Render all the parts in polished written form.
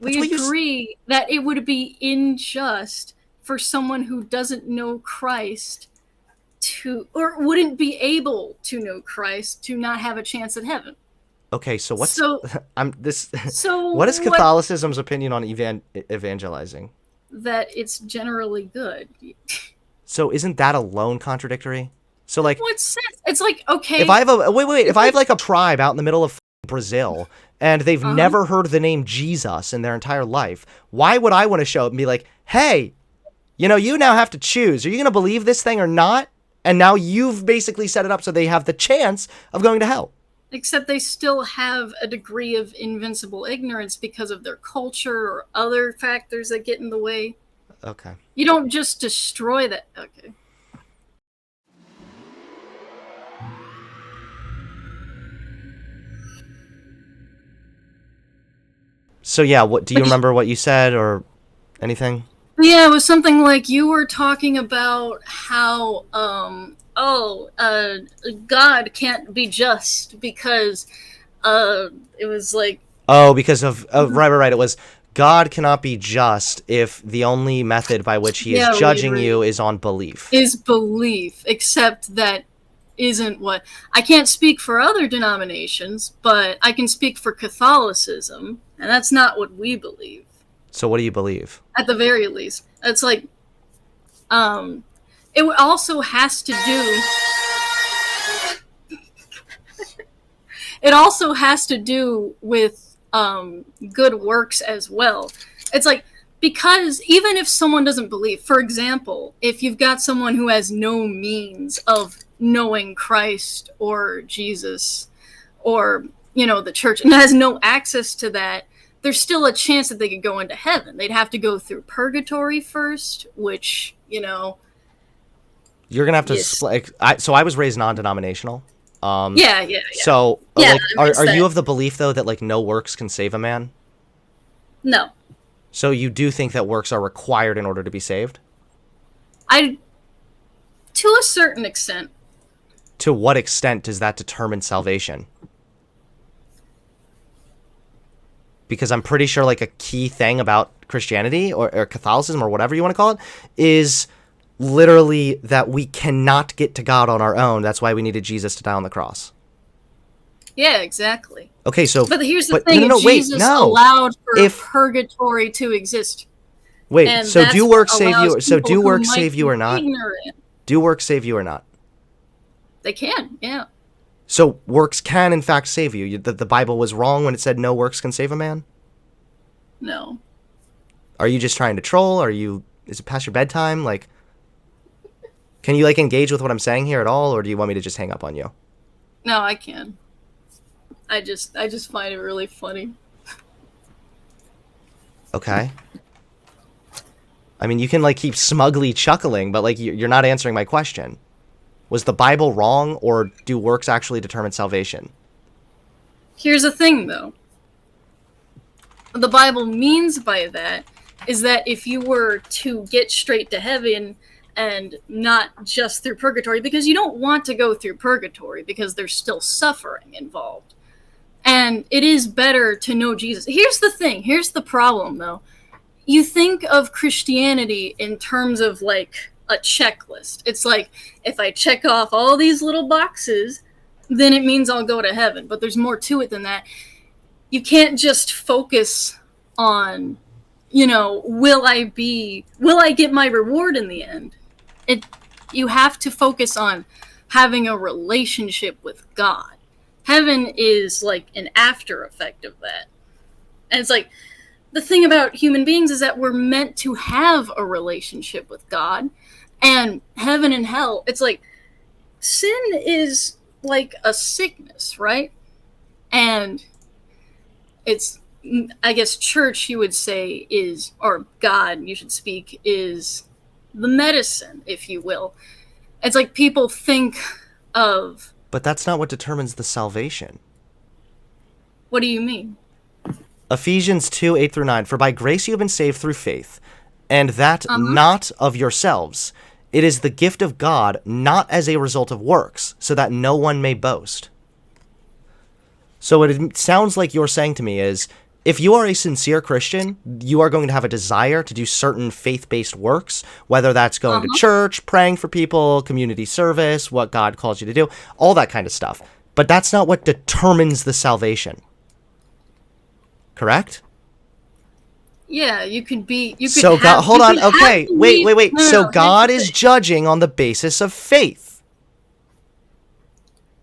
We agree that it would be unjust for someone who doesn't know Christ to, or wouldn't be able to know Christ, to not have a chance at heaven. Okay, so what's So, I'm this so what is what? Catholicism's opinion on evangelizing? That it's generally good. So isn't that alone contradictory? So In like what sense? It's like, if okay, I have a if it's I have like, like a tribe out in the middle of Brazil and they've uh huh. never heard the name Jesus in their entire life, why would I want to show up and be like, "Hey, you now have to choose. Are you going to believe this thing or not?" And now you've basically set it up so they have the chance of going to hell. Except they still have a degree of invincible ignorance because of their culture or other factors that get in the way. Okay. You don't just destroy that. Okay. So yeah, what do you remember what you said or anything? Yeah, it was something like you were talking about how, God can't be just because, it was like, Oh, because of right. It was God cannot be just if the only method by which he is yeah, judging you is on belief. is belief, except that isn't what. I can't speak for other denominations, but I can speak for Catholicism, and that's not what we believe, So what do you believe? at the very least. It's like, um, it also has to do it also has to do with good works as well. It's like, because even if someone doesn't believe, for example, if you've got someone who has no means of knowing Christ or Jesus or the church and has no access to that, there's still a chance that they could go into heaven. They'd have to go through purgatory first, which You're gonna have to yes, split. So I was raised non-denominational. yeah, So yeah. like, I missed are you that. of the belief though that like no works can save a man? No, So you do think that works are required in order to be saved? I to a certain extent. To what extent does that determine salvation? Because I'm pretty sure like a key thing about Christianity or Catholicism or whatever you want to call it is literally that we cannot get to God on our own. That's why we needed Jesus to die on the cross. Yeah, exactly. Okay, so But here's the but no thing: no if no wait Jesus no allowed for if purgatory to exist, wait and so do that's what works save allows you people who might save you be or not? ignorant, Do works save you or not? they can. Yeah. So works can in fact save you. The Bible was wrong when it said no works can save a man. No. Are you just trying to troll? Is it past your bedtime? Like, can you like engage with what I'm saying here at all, or do you want me to just hang up on you? No, I can. I just find it really funny. Okay. I mean, you can like keep smugly chuckling, but like you're not answering my question. Was the Bible wrong, or do works actually determine salvation? Here's the thing, though. What the Bible means by that is that if you were to get straight to heaven and not just through purgatory, because you don't want to go through purgatory because there's still suffering involved. And it is better to know Jesus. Here's the thing. Here's the problem, though. You think of Christianity in terms of like a checklist. It's like, if I check off all these little boxes, then it means I'll go to heaven. But there's more to it than that. You can't just focus on, will I get my reward in the end? You have to focus on having a relationship with God. Heaven is like an after effect of that. And it's like, the thing about human beings is that we're meant to have a relationship with God. And heaven and hell, it's like, sin is like a sickness, right? And it's, I guess, church, you would say, is, or God, you should speak, is the medicine, if you will. It's like people think of. But that's not what determines the salvation. What do you mean? Ephesians 2:8-9. For by grace you have been saved through faith, and that Uh-huh. not of yourselves. It is the gift of God, not as a result of works, so that no one may boast. So what it sounds like you're saying to me is, if you are a sincere Christian, you are going to have a desire to do certain faith-based works, whether that's going to church, praying for people, community service, what God calls you to do, all that kind of stuff. But that's not what determines the salvation. Correct? Yeah, you could be. You could So have, God, hold you on. could Okay, have wait. belief- No, So no, God here's the is thing. judging on the basis of faith.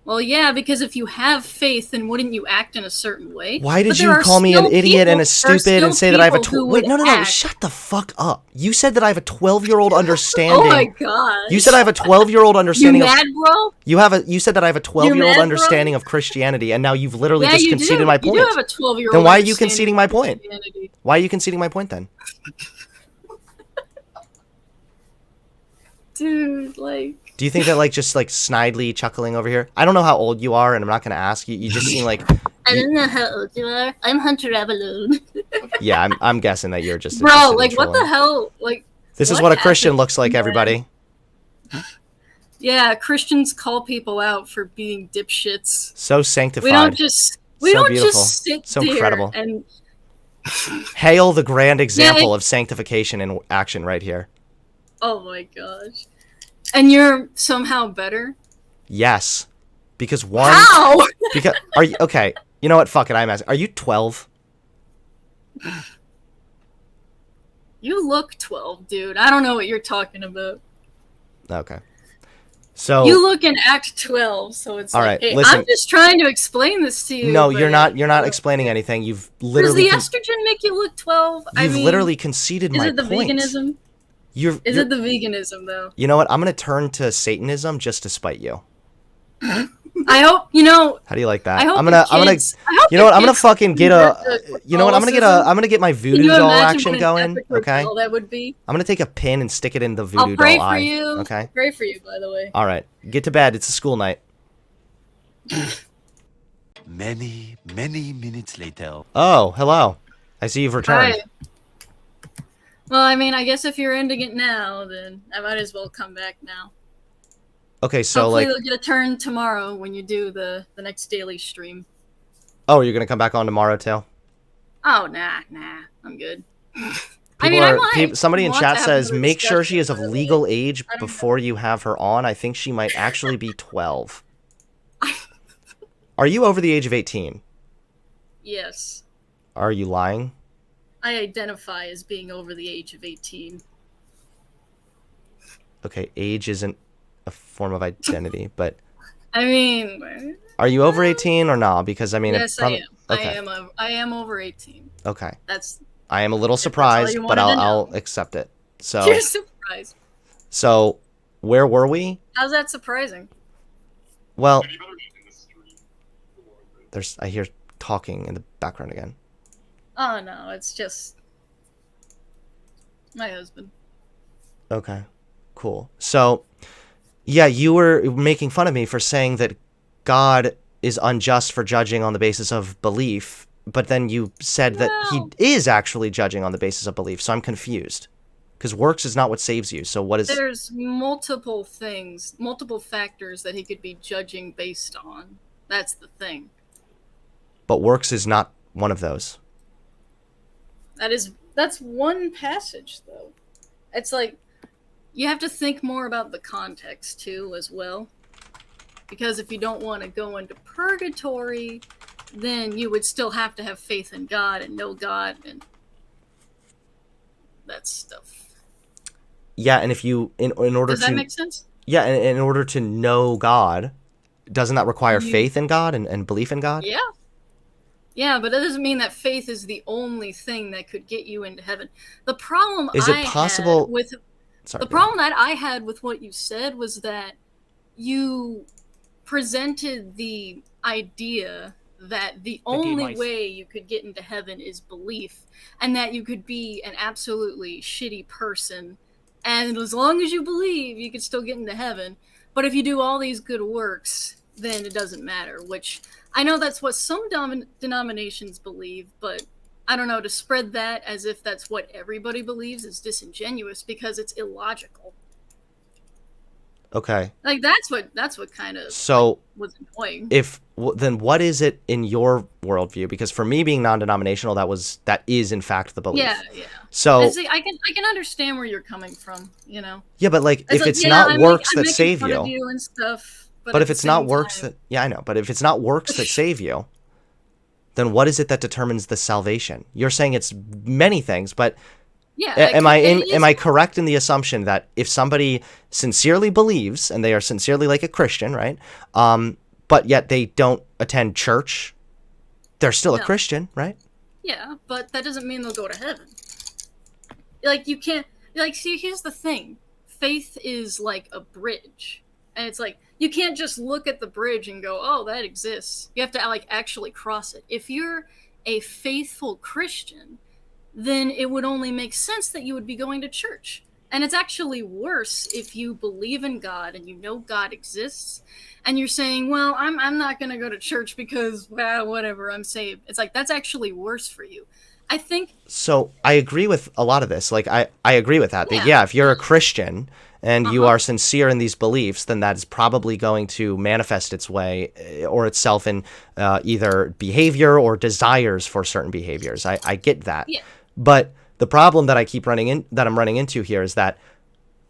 Well, yeah, because if you have faith, then wouldn't you act in a certain way? Why did But there you are call me an still idiot and a people- there are stupid and still say that I have a... people who Wait, would no. act- Shut the fuck up. You said that I have a 12-year-old understanding. Oh my god. You said I have a 12-year-old You understanding mad, bro? You said that I have a 12-year-old mad, understanding bro? of Christianity, and now you've literally Yeah, just you conceded do. my point. You do have a 12-year-old. Then why are you conceding my point? Why are you conceding my point then? Dude, like... Do you think that just snidely chuckling over here? I don't know how old you are, and I'm not going to ask you. You just seem like... I don't know how old you are. I'm Hunter Avallone. Yeah, I'm guessing that you're just... Bro, like, what the hell? Like... This is what a Christian looks like, everybody. Yeah, Christians call people out for being dipshits. So sanctified. We don't just sit so there incredible. and... Hail the grand example of sanctification in action right here. Oh my gosh. And you're somehow better? Yes. Because one... How? Because... Are you... Okay. You know what? Fuck it. I'm asking. Are you 12? You look 12, dude. I don't know what you're talking about. Okay. So... You look and act 12, so it's all like, right, hey, listen. I'm just trying to explain this to you. No, but... you're not explaining anything. You've literally... Does the estrogen make you look 12? You've literally conceded my point. Is it the veganism? Is it the veganism, though? You know what? I'm going to turn to Satanism just to spite you. I hope, you know... How do you like that? I hope I'm gonna you know what? I'm gonna fucking get a you know what? I'm gonna get my voodoo doll action going. Okay. That would be. I'm gonna take a pin and stick it in the voodoo I'll pray doll for eye. you. Okay. Pray for you, by the way. All right. Get to bed. It's a school night. Many minutes later. Oh, hello. I see you've returned. Hi. Well, I mean, I guess if you're ending it now, then I might as well come back now. Okay, so hopefully you'll get a turn tomorrow when you do the next daily stream. Oh, you're gonna come back on tomorrow too? Oh, nah, I'm good. I mean, somebody in chat says, a make sure she is of discussion, legal age before you have her on. I think she might actually be 12. Are you over the age of 18? Yes. Are you lying? I identify as being over the age of 18. Okay, age isn't a form of identity, but... I mean... Are you over 18 or not? Because, I mean... Yes, I am. Okay. I am over 18. Okay. That's... I am a little surprised, but I'll accept it. So... You're surprised. So, where were we? How's that surprising? Well... I hear talking in the background again. Oh, no, it's just... my husband. Okay. Cool. So, yeah, you were making fun of me for saying that God is unjust for judging on the basis of belief, but then you said that he is actually judging on the basis of belief, so I'm confused. Because works is not what saves you, so what is... There's multiple things, multiple factors that he could be judging based on. That's the thing. But works is not one of those. That's one passage, though. It's like, you have to think more about the context, too, as well. Because if you don't want to go into purgatory, then you would still have to have faith in God and know God and that stuff. Yeah, and if you, in order to... Does that make sense? Yeah, and in order to know God, doesn't that require faith in God and belief in God? Yeah. Yeah, but that doesn't mean that faith is the only thing that could get you into heaven. The problem the problem that I had with what you said was that you presented the idea that the only way you could get into heaven is belief, and that you could be an absolutely shitty person, and as long as you believe, you could still get into heaven. But if you do all these good works, then it doesn't matter, which I know that's what some denominations believe, but I don't know, to spread that as if that's what everybody believes is disingenuous because it's illogical. Okay. Like that's what kind of So was annoying. then what is it in your worldview? Because for me, being non-denominational, that is in fact the belief. Yeah, yeah. So See, I can understand where you're coming from. You know. yeah, but like It's if like, it's yeah, not works I'm that making save fun of you, you and stuff, but but at if the it's not same works time, that yeah, I know, but if it's not works that save you, then what is it that determines the salvation? You're saying it's many things, but yeah, am I correct in the assumption that if somebody sincerely believes and they are sincerely like a Christian, right? But yet they don't attend church, they're still a No. Christian, right? Yeah, but that doesn't mean they'll go to heaven. Like you can't. Like, see, here's the thing: faith is like a bridge, and it's like you can't just look at the bridge and go, "Oh, that exists." You have to like actually cross it. If you're a faithful Christian, then it would only make sense that you would be going to church. And it's actually worse if you believe in God and you know God exists and you're saying, well, I'm not going to go to church because, well, whatever, I'm saved. It's like, that's actually worse for you. I think. So I agree with a lot of this. Like I agree with that. That Yeah. yeah, if you're a Christian and you Uh-huh. are sincere in these beliefs, then that is probably going to manifest its way or itself in either behavior or desires for certain behaviors. I get that. Yeah. But the problem that I'm running into here is that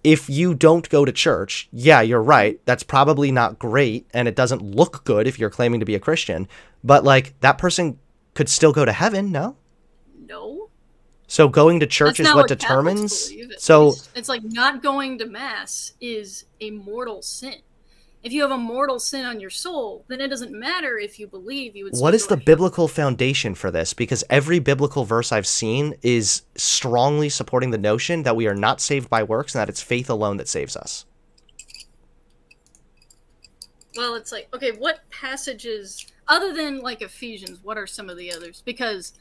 if you don't go to church, yeah, you're right. That's probably not great and it doesn't look good if you're claiming to be a Christian, but like that person could still go to heaven, no? No. So going to church That's is not what Catholics determines. believe, at So least. It's like not going to mass is a mortal sin. If you have a mortal sin on your soul, then it doesn't matter if you believe you would still what is go the to heaven. biblical foundation for this? Because every biblical verse I've seen is strongly supporting the notion that we are not saved by works and that it's faith alone that saves us. Well, it's like, okay, what passages, other than like Ephesians, what are some of the others? Because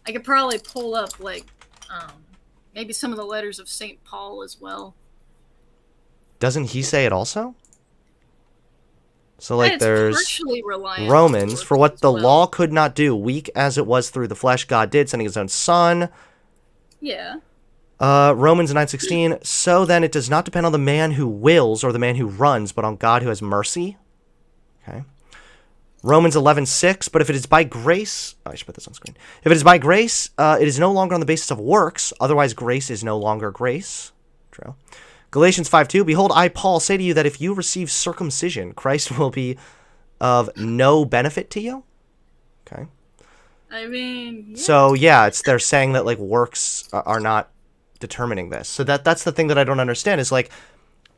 I could probably pull up like maybe some of the letters of St. Paul as well. Doesn't he say it also? So And like it's there's partially reliant Romans, on for what as the well. law could not do, weak as it was through the flesh, God did, sending his own son. Yeah. Romans 9:16, so then it does not depend on the man who wills or the man who runs, but on God who has mercy. Okay. Romans 11:6, but if it is by grace, I should put this on screen. If it is by grace, it is no longer on the basis of works, otherwise grace is no longer grace. True. Galatians 5:2, behold, I, Paul, say to you that if you receive circumcision, Christ will be of no benefit to you. Okay. I mean, yeah. So yeah, they're saying that like works are not determining this. So that's the thing that I don't understand is like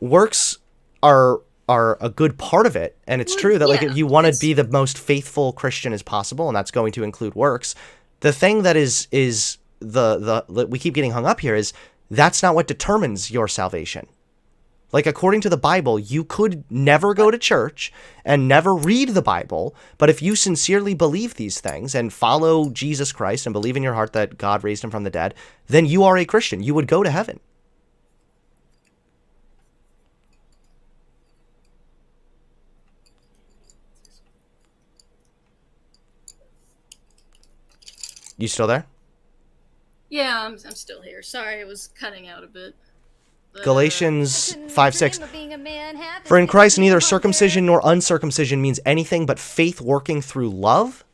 works are a good part of it, and it's true that like if you want to be the most faithful Christian as possible, and that's going to include works. The thing that is the we keep getting hung up here is that's not what determines your salvation. Like, according to the Bible, you could never go to church and never read the Bible, but if you sincerely believe these things and follow Jesus Christ and believe in your heart that God raised him from the dead, then you are a Christian. You would go to heaven. You still there? Yeah, I'm still here. Sorry, it was cutting out a bit. But, Galatians 5:6. For in Christ neither circumcision nor uncircumcision means anything but faith working through love.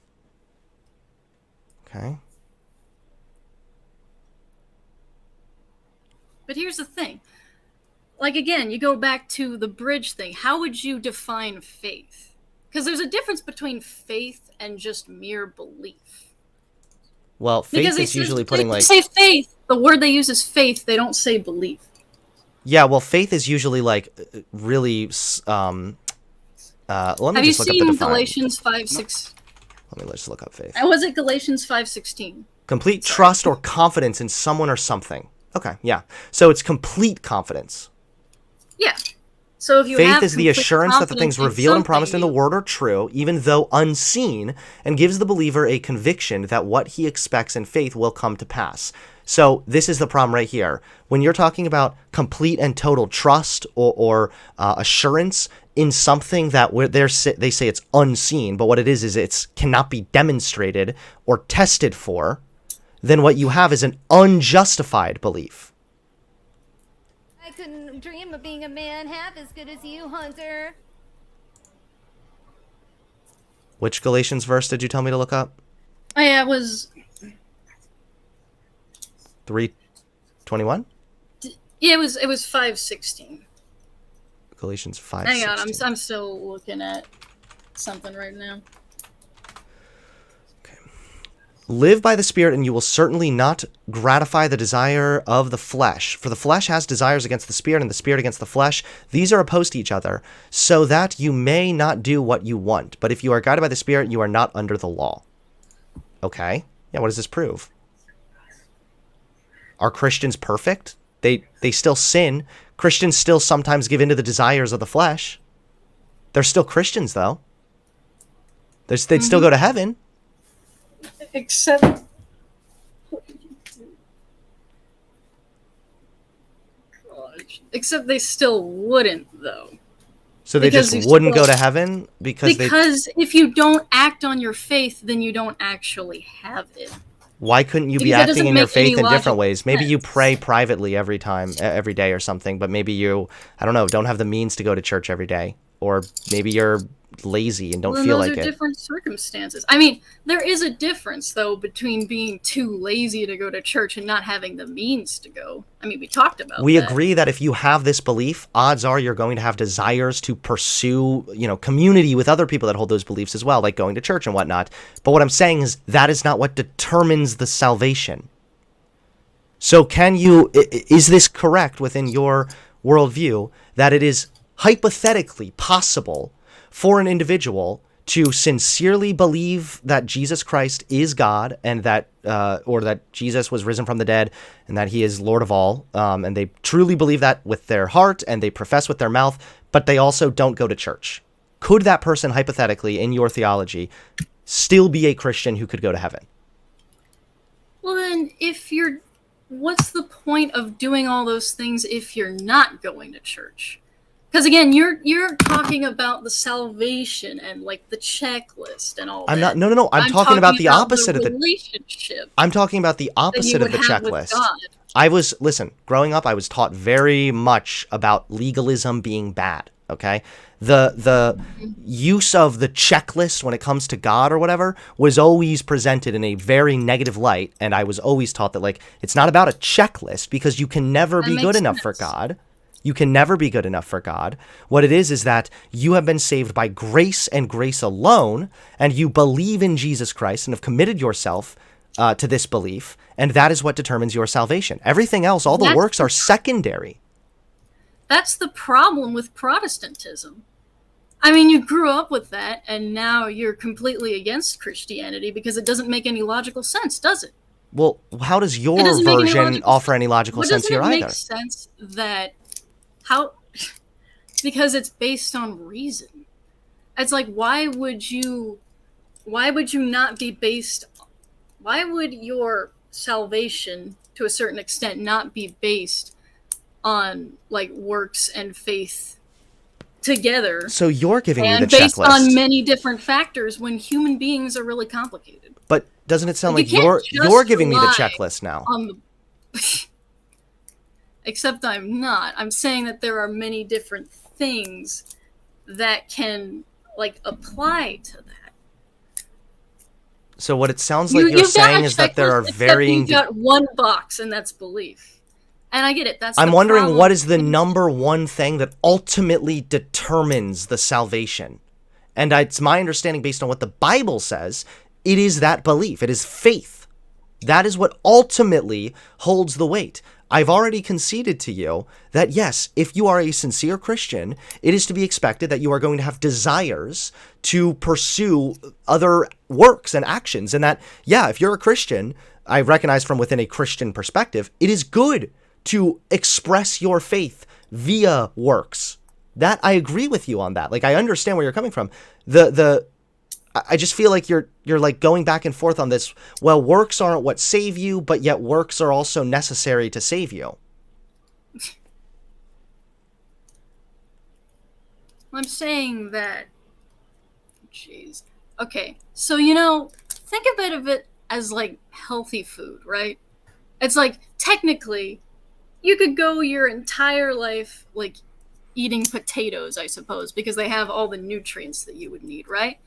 Okay. But here's the thing. Like, again, you go back to the bridge thing. How would you define faith? Because there's a difference between faith and just mere belief. Well, faith is usually putting like... They say faith. The word they use is faith. They don't say belief. Yeah, well, faith is usually like really... let me Have just look you up seen the Galatians 5:6? Let me just look up faith. Was it Galatians 5:16? Complete trust or confidence in someone or something. Okay, yeah. So it's complete confidence. Yeah. So if you faith have is the assurance that the things revealed and promised in the Word are true, even though unseen, and gives the believer a conviction that what he expects in faith will come to pass. So this is the problem right here. When you're talking about complete and total trust or assurance in something that they say it's unseen, but what it is it cannot be demonstrated or tested for, then what you have is an unjustified belief. I couldn't dream of being a man half as good as you, Hunter. Which Galatians verse did you tell me to look up? Oh, yeah, it was 3:21? Yeah, it was 5:16. Galatians 5:16. Hang on, I'm still looking at something right now. Live by the Spirit, and you will certainly not gratify the desire of the flesh. For the flesh has desires against the Spirit, and the Spirit against the flesh. These are opposed to each other, so that you may not do what you want. But if you are guided by the Spirit, you are not under the law. Okay. Yeah, what does this prove? Are Christians perfect? They still sin. Christians still sometimes give in to the desires of the flesh. They're still Christians, though. They'd still go to heaven. Except they still wouldn't, though. So they Because just you wouldn't still- go to heaven because if you don't act on your faith, then you don't actually have it. Why couldn't you be Because that acting doesn't in your make faith any in different logical ways? Maybe you sense. pray privately every day or something, but maybe you, I don't know, don't have the means to go to church every day. Or maybe you're lazy and don't Well, feel those like are it. different circumstances. I mean, there is a difference, though, between being too lazy to go to church and not having the means to go. I mean, we talked about We that. agree that if you have this belief, odds are you're going to have desires to pursue, community with other people that hold those beliefs as well, like going to church and whatnot. But what I'm saying is that is not what determines the salvation. So is this correct within your worldview that it is hypothetically possible for an individual to sincerely believe that Jesus Christ is God and that or that Jesus was risen from the dead and that he is Lord of all, and they truly believe that with their heart and they profess with their mouth, but they also don't go to church? Could that person, hypothetically, in your theology, still be a Christian who could go to heaven? Well, then, what's the point of doing all those things if you're not going to church? Because again, you're talking about the salvation and like the checklist and all I'm that. not. No. I'm talking about the opposite of the relationship. I'm talking about the opposite of the checklist. Growing up, I was taught very much about legalism being bad. Okay, the use of the checklist when it comes to God or whatever was always presented in a very negative light, and I was always taught that like it's not about a checklist because you can never be good enough for God. You can never be good enough for God. What it is that you have been saved by grace and grace alone, and you believe in Jesus Christ and have committed yourself to this belief, and that is what determines your salvation. Everything else, all the works are secondary. That's the problem with Protestantism. I mean, you grew up with that, and now you're completely against Christianity because it doesn't make any logical sense, does it? Well, how does your version offer any logical sense here either? Doesn't it make sense that because it's based on reason. It's like, why would your salvation to a certain extent not be based on like works and faith together? So you're giving me the and based checklist on many different factors when human beings are really complicated. But doesn't it sound like you you're can't giving me the rely checklist now? Except I'm not. I'm saying that there are many different things that can like apply to that. So what it sounds like you're saying is that there are varying. You've got one box, and that's belief. And I get it. I'm wondering what is the number one thing that ultimately determines the salvation. And it's my understanding, based on what the Bible says, it is that belief. It is faith. That is what ultimately holds the weight. I've already conceded to you that, yes, if you are a sincere Christian, it is to be expected that you are going to have desires to pursue other works and actions. And that, yeah, if you're a Christian, I recognize from within a Christian perspective, it is good to express your faith via works. That I agree with you on that. Like, I understand where you're coming from. I just feel like you're like going back and forth on this. Well, works aren't what save you, but yet works are also necessary to save you. I'm saying that. Jeez. Okay, so think of it as like healthy food, right? It's like technically, you could go your entire life like eating potatoes, I suppose, because they have all the nutrients that you would need, right?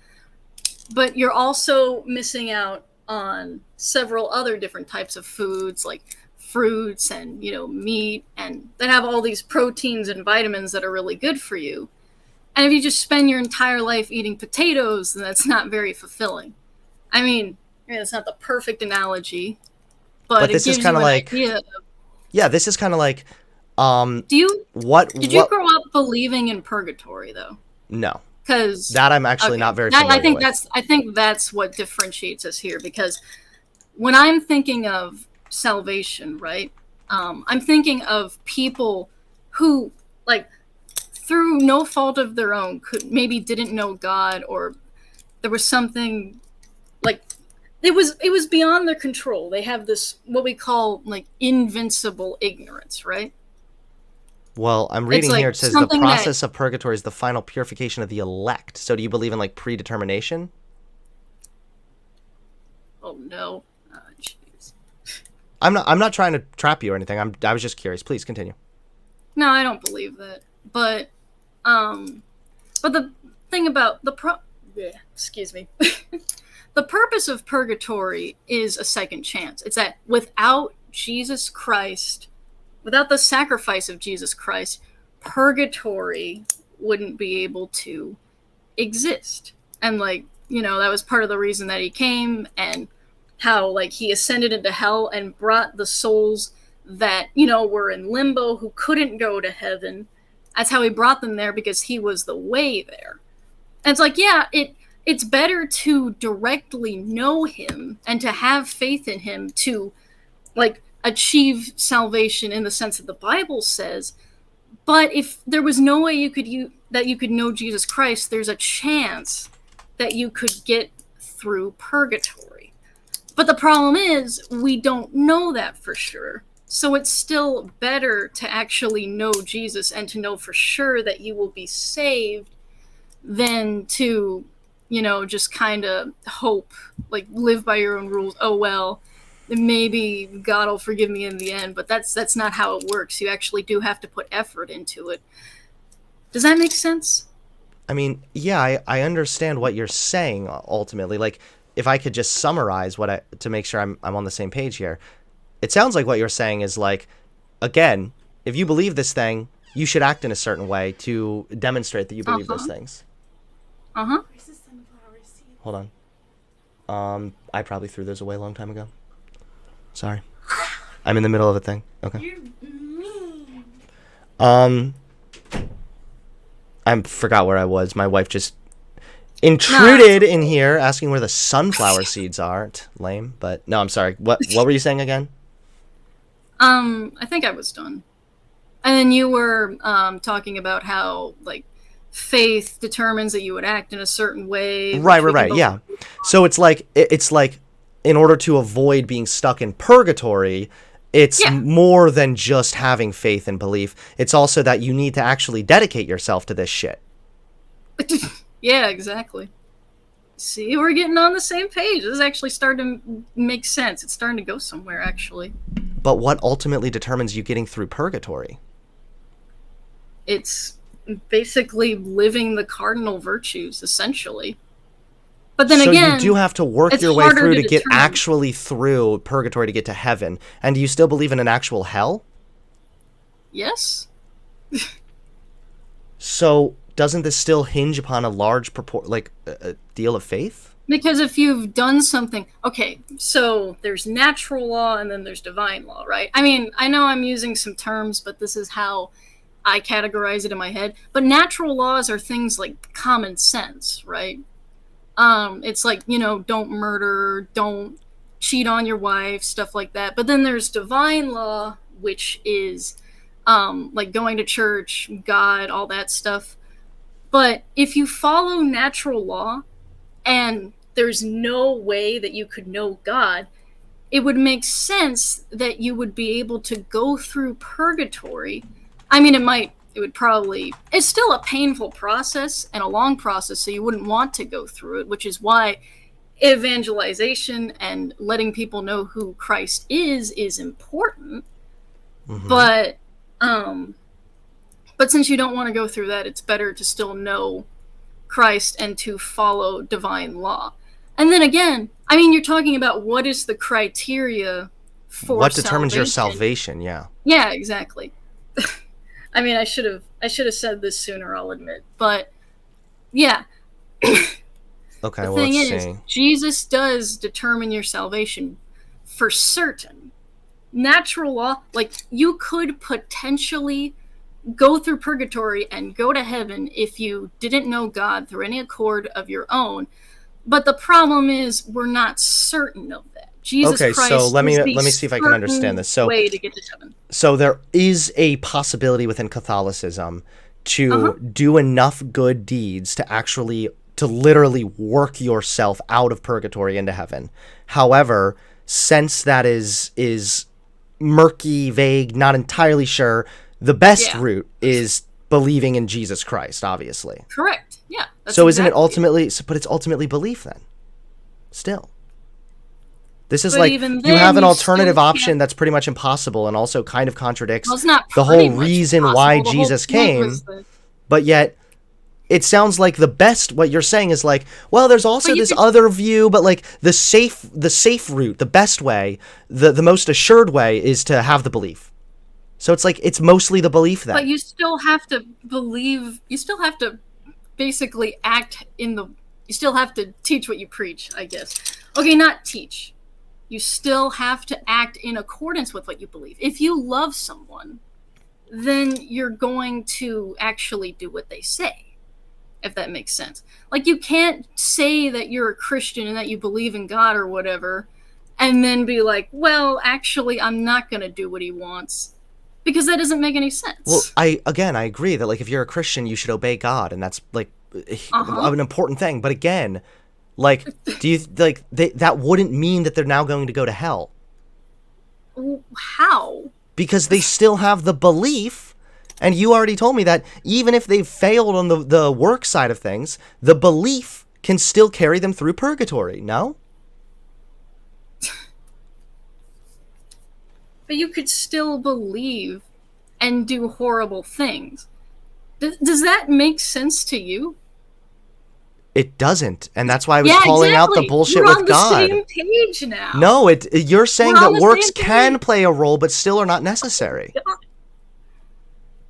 But you're also missing out on several other different types of foods like fruits and, meat, and that have all these proteins and vitamins that are really good for you. And if you just spend your entire life eating potatoes, then that's not very fulfilling. I mean, it's not the perfect analogy, but this it is gives kind you of an like, idea. yeah, this is kind of like, Did you what? grow up believing in purgatory though? No, Because that I'm actually not very familiar with. I think that's what differentiates us here. Because when I'm thinking of salvation, right, I'm thinking of people who, like, through no fault of their own, maybe didn't know God, or there was something like it was beyond their control. They have this what we call like invincible ignorance, right? Well, I'm reading like here, it says the process of purgatory is the final purification of the elect. So do you believe in like predetermination? Oh no. Jeez. I'm not trying to trap you or anything. I was just curious. Please continue. No, I don't believe that. But the thing about excuse me. The purpose of purgatory is a second chance. It's that without Jesus Christ, without the sacrifice of Jesus Christ, purgatory wouldn't be able to exist. And that was part of the reason that he came, and how he ascended into hell and brought the souls that, were in limbo, who couldn't go to heaven. That's how he brought them there, because he was the way there. And it's it's better to directly know him and to have faith in him to achieve salvation in the sense that the Bible says. But if there was no way you could know Jesus Christ, there's a chance that you could get through purgatory. But the problem is, we don't know that for sure. So it's still better to actually know Jesus and to know for sure that you will be saved than to, just kind of hope, live by your own rules. Oh, well, maybe God will forgive me in the end. But that's not how it works. You actually do have to put effort into it. Does that make sense? I mean, yeah, I understand what you're saying ultimately. If I could just summarize to make sure I'm on the same page here. It sounds like what you're saying is again, if you believe this thing, you should act in a certain way to demonstrate that you believe those things. Uh-huh. Hold on. I probably threw those away a long time ago. Sorry. I'm in the middle of a thing. Okay. You're mean. I forgot where I was. My wife just intruded in here asking where the sunflower seeds are. Lame, but no, I'm sorry. What were you saying again? I think I was done. And then you were talking about how faith determines that you would act in a certain way. Right. Yeah. So it's like in order to avoid being stuck in purgatory, it's more than just having faith and belief. It's also that you need to actually dedicate yourself to this shit. Yeah, exactly. See, we're getting on the same page. This is actually starting to make sense. It's starting to go somewhere, actually. But what ultimately determines you getting through purgatory? It's basically living the cardinal virtues, essentially. But then so again, you do have to work your way through to get actually through purgatory to get to heaven. And do you still believe in an actual hell? Yes. So doesn't this still hinge upon a large a deal of faith? Because if you've done something, okay, so there's natural law and then there's divine law, right? I mean, I know I'm using some terms, but this is how I categorize it in my head. But natural laws are things like common sense, right? It's don't murder, don't cheat on your wife, stuff like that. But then there's divine law, which is going to church, God, all that stuff. But if you follow natural law and there's no way that you could know God, it would make sense that you would be able to go through purgatory. I mean, it's still a painful process and a long process, so you wouldn't want to go through it, which is why evangelization and letting people know who Christ is important. But since you don't want to go through that, it's better to still know Christ and to follow divine law. And then again, I mean, you're talking about what is the criteria for what determines your salvation. salvation? Yeah. Yeah, exactly. I mean, I should have said this sooner, I'll admit. But yeah. Okay, The well, thing let's is, see. Jesus does determine your salvation for certain. Natural law, like, you could potentially go through purgatory and go to heaven if you didn't know God through any accord of your own. But the problem is, we're not certain of that. Jesus Okay, Christ so let me is the see if I can understand this. So way to get to heaven. So there is a possibility within Catholicism to do enough good deeds to literally work yourself out of purgatory into heaven. However, since that is murky, vague, not entirely sure, the best route is believing in Jesus Christ, obviously. Correct. Yeah. So isn't it ultimately, but it's ultimately belief then? Still. This is But like, even you then, have an you alternative still option can't- that's pretty much impossible and also kind of contradicts Well, it's not the pretty whole much reason impossible. why The whole Jesus point came. was that- But yet, it sounds like the best, what you're saying is like, well, there's also But you this could- other view, but like the safe route, the best way, the most assured way is to have the belief. So it's like, it's mostly the belief then. But you still have to believe, you still have to basically act in the, you still have to teach what you preach, I guess. Okay, not teach. You still have to act in accordance with what you believe. If you love someone, then you're going to actually do what they say, if that makes sense. Like, you can't say that you're a Christian and that you believe in God or whatever, and then be like, well, actually, I'm not going to do what he wants. Because that doesn't make any sense. Well, I agree that like if you're a Christian, you should obey God, and that's like an important thing. But again, like, do you like that wouldn't mean that they're now going to go to hell? How? Because they still have the belief, and you already told me that even if they've failed on the work side of things, the belief can still carry them through purgatory. No? But you could still believe and do horrible things. Does that make sense to you? It doesn't, and that's why I was calling out the bullshit We're with on the God. same page now. No, you're saying We're on that the works same can page. play a role, but still are not necessary.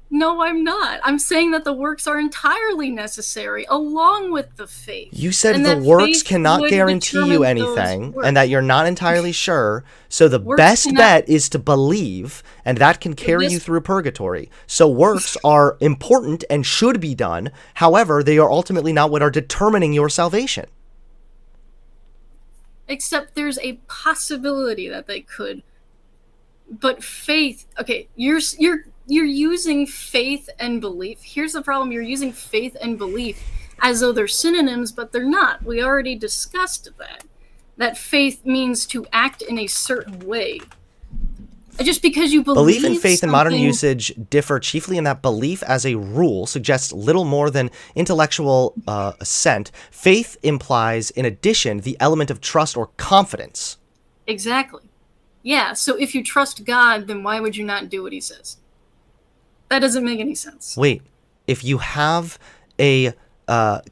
No, I'm not. I'm saying that the works are entirely necessary, along with the faith. You said And the that works faith cannot would guarantee you determine those anything, works. and that you're not entirely sure. So the Works best cannot- bet is to believe, and that can carry you through purgatory. So works are important and should be done. However, they are ultimately not what are determining your salvation. Except there's a possibility that they could. But faith, okay, you're using faith and belief. Here's the problem: you're using faith and belief as though they're synonyms, but they're not. We already discussed that. That faith means to act in a certain way. Just because you Belief and faith in modern something- usage differ chiefly in that belief as a rule suggests little more than intellectual assent. Faith implies, in addition, the element of trust or confidence. Exactly. Yeah, so if you trust God, then why would you not do what he says? That doesn't make any sense. Wait, if you have a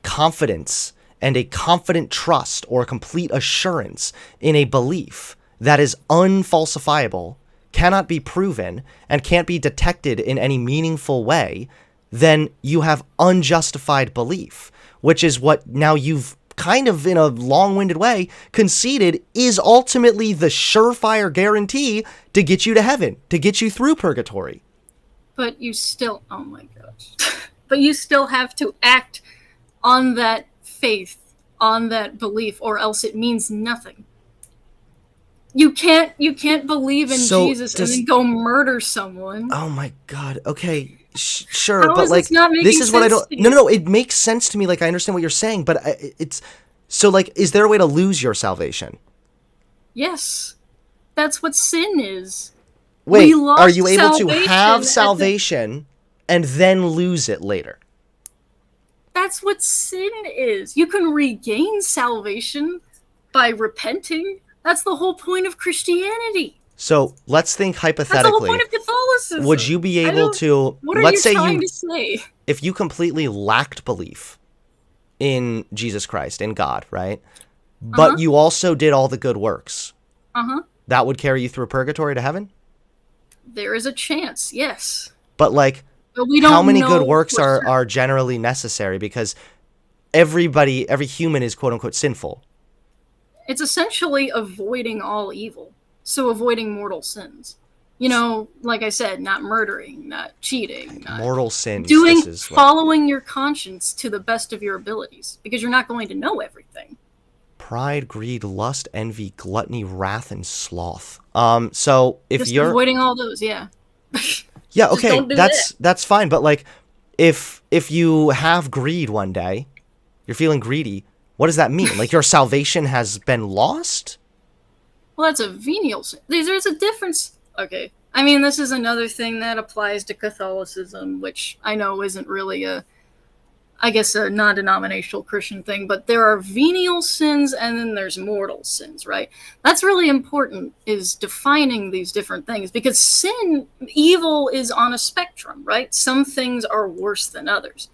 confidence and a confident trust or complete assurance in a belief that is unfalsifiable, cannot be proven, and can't be detected in any meaningful way, then you have unjustified belief, which is what now you've kind of, in a long-winded way, conceded is ultimately the surefire guarantee to get you to heaven, to get you through purgatory. But you still, oh my gosh. But you still have to act on that faith, on that belief, or else it means nothing. You can't believe in Jesus and then go murder someone. Oh my God. Okay. Sure, How but is like this not making this is what I sense don't. to No, you? no, it makes sense to me. Like I understand what you're saying, but it's so like, is there a way to lose your salvation? Yes. That's what sin is. Wait, We lost are you able to salvation have at the- salvation and then lose it later? That's what sin is. You can regain salvation by repenting. That's the whole point of Christianity. So let's think That's the whole hypothetically. point of Catholicism. Would you be I able don't- to, What are let's you say trying you, to say? if you completely lacked belief in Jesus Christ, in God, right? But Uh-huh. you also did all the good works, Uh-huh. that would carry you through purgatory to heaven? There is a chance, yes. But like, But we how don't many know good works for are, certain. are generally necessary? Because every human is quote unquote sinful. It's essentially avoiding all evil. So avoiding mortal sins. You know, like I said, not murdering, not cheating, not Mortal sins. doing, This is what, following your conscience to the best of your abilities, because you're not going to know everything. pride, greed, lust, envy, gluttony, wrath, and sloth. So if Just you're avoiding all those, yeah. yeah, just okay, don't do that's fine. But like, if you have greed one day, you're feeling greedy. What does that mean? Like your salvation has been lost? Well, that's a venial sin. There's a difference. Okay. I mean, this is another thing that applies to Catholicism, which I know isn't really I guess, a non-denominational Christian thing, but there are venial sins and then there's mortal sins, right? That's really important, is defining these different things, because evil is on a spectrum, right? Some things are worse than others.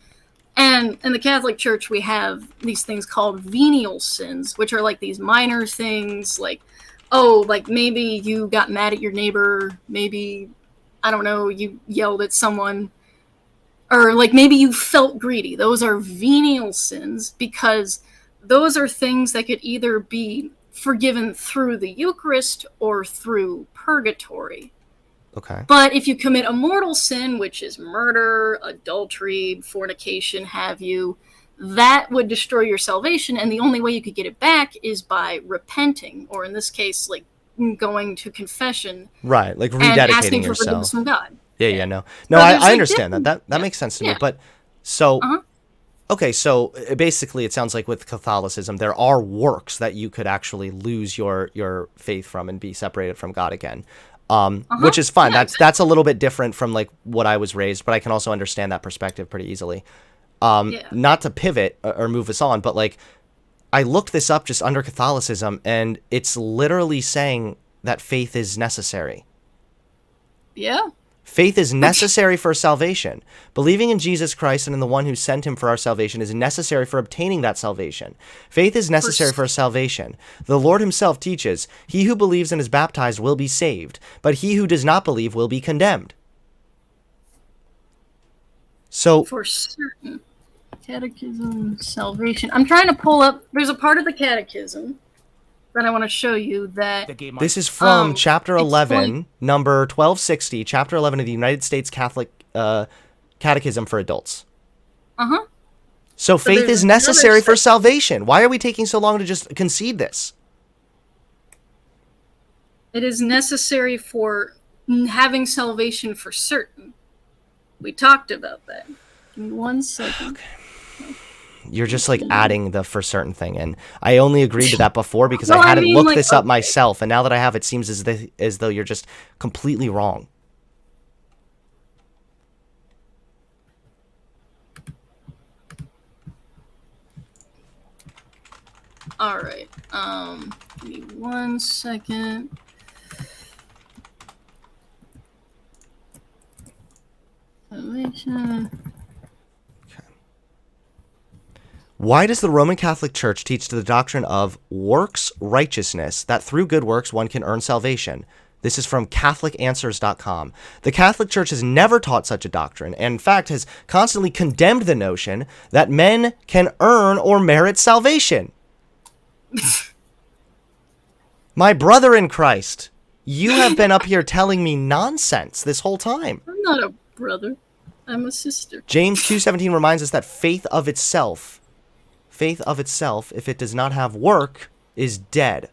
And in the Catholic Church, we have these things called venial sins, which are like these minor things, like, oh, like maybe you got mad at your neighbor, maybe, I don't know, you yelled at someone, or like maybe you felt greedy. Those are venial sins, because those are things that could either be forgiven through the Eucharist or through purgatory. Okay. But if you commit a mortal sin, which is murder, adultery, fornication, have you, that would destroy your salvation, and the only way you could get it back is by repenting, or in this case, like going to confession Right, like and rededicating asking for forgiveness yourself. from God. Yeah, no, So I, there's I a understand that. difference. That makes sense to me. Yeah. But so, Uh-huh. okay, so basically, it sounds like with Catholicism, there are works that you could actually lose your faith from and be separated from God again, which is fine. Yeah, That's a little bit different from like what I was raised, but I can also understand that perspective pretty easily. Yeah. Not to pivot or move us on, but like I looked this up just under Catholicism, and it's literally saying that faith is necessary. Yeah. Faith is necessary for salvation. Believing in Jesus Christ and in the one who sent him for our salvation is necessary for obtaining that salvation. Faith is necessary for salvation. The Lord himself teaches, "He who believes and is baptized will be saved, but he who does not believe will be condemned." So, For certain. Catechism, salvation. I'm trying to pull up. There's a part of the catechism that I want to show you that. this is from chapter it's 11, going- number 1260, chapter 11 of the United States Catholic Catechism for Adults. Uh-huh. So faith there's is another necessary for section. salvation. Why are we taking so long to just concede this? It is necessary for having salvation for certain. We talked about that. Give me 1 second. You're just like adding the for certain thing, and I only agreed to that before because Well, I I hadn't mean, looked like, this up okay. myself, and now that I have, it seems as though you're just completely wrong. All right. Give me 1 second. Salvation. Why does the Roman Catholic Church teach the doctrine of works righteousness, that through good works one can earn salvation? This is from CatholicAnswers.com. The Catholic Church has never taught such a doctrine, and in fact has constantly condemned the notion that men can earn or merit salvation. My brother in Christ, you have been up here telling me nonsense this whole time. I'm not a brother. I'm a sister. James 2:17 reminds us that faith of itself, if it does not have work, is dead.